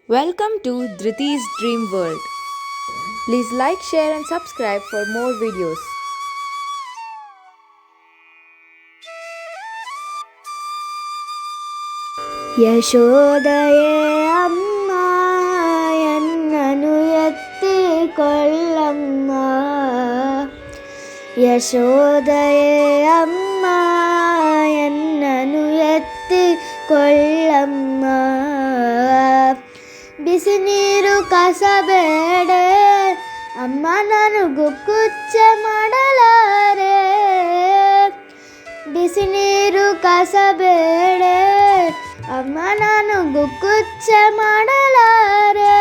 Welcome to Dhriti's Dream World. Please like, share, and subscribe for more videos. ಯಶೋದಯೇ ಅಮ್ಮ ಎನ್ನನು ಎತ್ತಿಕೊಳ್ಳಮ್ಮ. ಯಶೋದಯೇ ಅಮ್ಮ ಎನ್ನನು ಎತ್ತಿಕೊಳ್ಳಮ್ಮ. ಬಿಸಿ ನೀರು ಕಸಬೇಡೆ ಅಮ್ಮ, ನನಗೂ ಕುಚ್ಚ ಮಾಡಲಾರೆ. ಬಿಸಿ ನೀರು ಕಸಬೇಡೆ ಅಮ್ಮ, ನನಗೂ ಕುಚ್ಚ ಮಾಡಲಾರೆ.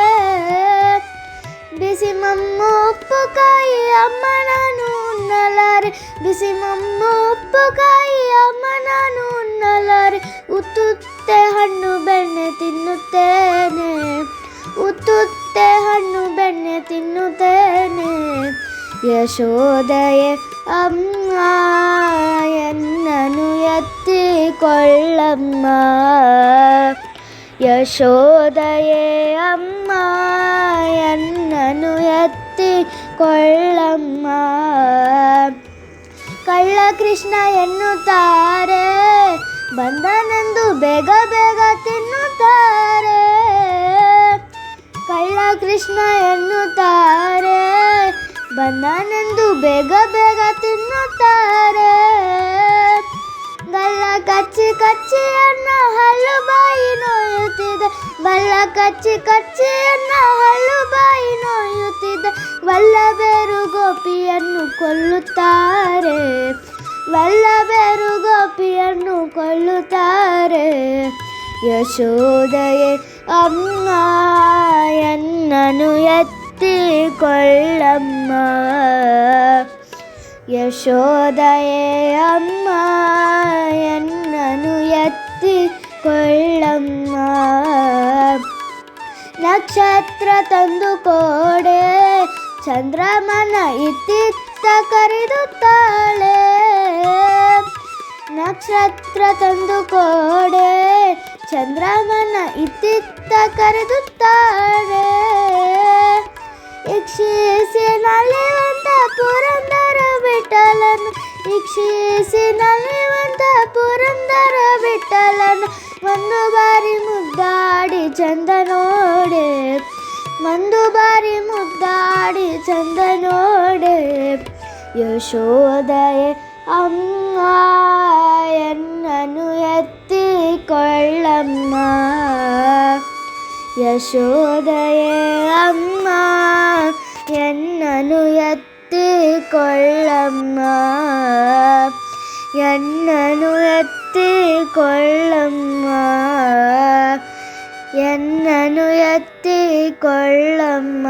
ಬಿಸಿ ಮಮ್ಮು ಉಪ್ಪುಕಾಯಿ ಅಮ್ಮ ನಾನು ಉಣ್ಣಲಾರೆ. ಬಿಸಿ ಮಮ್ಮು ಉಪ್ಪುಕಾಯಿ ಅಮ್ಮ ನಾನು ಉಣ್ಣಲಾರೆ. ಉತ್ತುತ್ತೆ ಹಣ್ಣು ಬೆಣ್ಣೆ ತಿನ್ನುತ್ತೇನೆ. ಉತ್ತುತ್ತೆ ಹಣ್ಣು ಬೆಣ್ಣೆ ತಿನ್ನುತ್ತೇನೆ. ಯಶೋದಯೇ ಅಮ್ಮ ಎನ್ನನು ಎತ್ತಿಕೊಳ್ಳಮ್ಮ. ಯಶೋದಯೇ ಅಮ್ಮ ಎನ್ನನು ಎತ್ತಿಕೊಳ್ಳಮ್ಮ. ಕಳ್ಳ ಕೃಷ್ಣ ಎನ್ನುತ್ತಾರೆ, ಬಂದನೆಂದು ಬೇಗ ಬೇಗ ತಿನ್ನುತ್ತಾರೆ. ಕಳ್ಳ ಕೃಷ್ಣ ಎನ್ನುತ್ತಾರೆ, ಬಂದನೆಂದು ಬೇಗ ಬೇಗ ತಿನ್ನುತ್ತಾರೆ. ಗಲ್ಲ ಕಚ್ಚಿ ಕಚ್ಚಿ ಅನ್ನ ಹಲ್ಲು ಬಾಯಿ ನೋಯುತ್ತಿದೆ. ಬಲ್ಲ ಕಚ್ಚಿ ಕಚ್ಚಿ ಅನ್ನ ಹಲ್ಲು ಬಾಯಿ ನೋಯುತ್ತಿದೆ. ವಲ್ಲಭೇರು ಗೋಪಿಯನ್ನು ಕೊಲ್ಲುತ್ತಾರೆ. ವಲ್ಲಭೇರು ಗೋಪಿಯನ್ನು ಕೊಲ್ಲುತ್ತಾರೆ. ಯಶೋದಯೇ ಅಮ್ಮ ಎನ್ನನು ಎತ್ತಿಕೊಳ್ಳಮ್ಮ. ಯಶೋದಯೇ ಅಮ್ಮ ಎನ್ನನು ಎತ್ತಿಕೊಳ್ಳಮ್ಮ. ನಕ್ಷತ್ರ ತಂದು ಕೊಡೆ ಚಂದ್ರಮನ ಇತ್ತಿತ್ತ ಕರೆದುತ್ತಾಳೆ. ನಕ್ಷತ್ರ ತಂದು ಕೊಡೆ ಚಂದ್ರಮನ ಇತ್ತಿತ್ತ ಕರೆದುತ್ತಾಳೆ. ಇಕ್ಷಿಸಿ ನಲಿವಂತ ಪುರಂದರ ವಿಠಲನು, ಇಕ್ಷಿಸಿ ನಲಿವಂತ ಪುರಂದರ ವಿಠಲನು. ಒಂದು ಬಾರಿ ಮುದ್ದಾಡಿ ಚಂದ ನೋಡೆ. ಒಂದು ಬಾರಿ ಮುದ್ದಾಡಿ ಚಂದ ನೋಡೆ. ಯಶೋದಯೇ ಅಮ್ಮ ಎನ್ನನು ಎತ್ತಿಕೊಳ್ಳಮ್ಮ. ಯಶೋದಯೇ ಅಮ್ಮ ಎನ್ನನು ಎತ್ತಿಕೊಳ್ಳಮ್ಮ. ಎನ್ನನು ಎತ್ತಿಕೊಳ್ಳಮ್ಮ. ಎನ್ನನು ಎತ್ತಿಕೊಳ್ಳಮ್ಮ.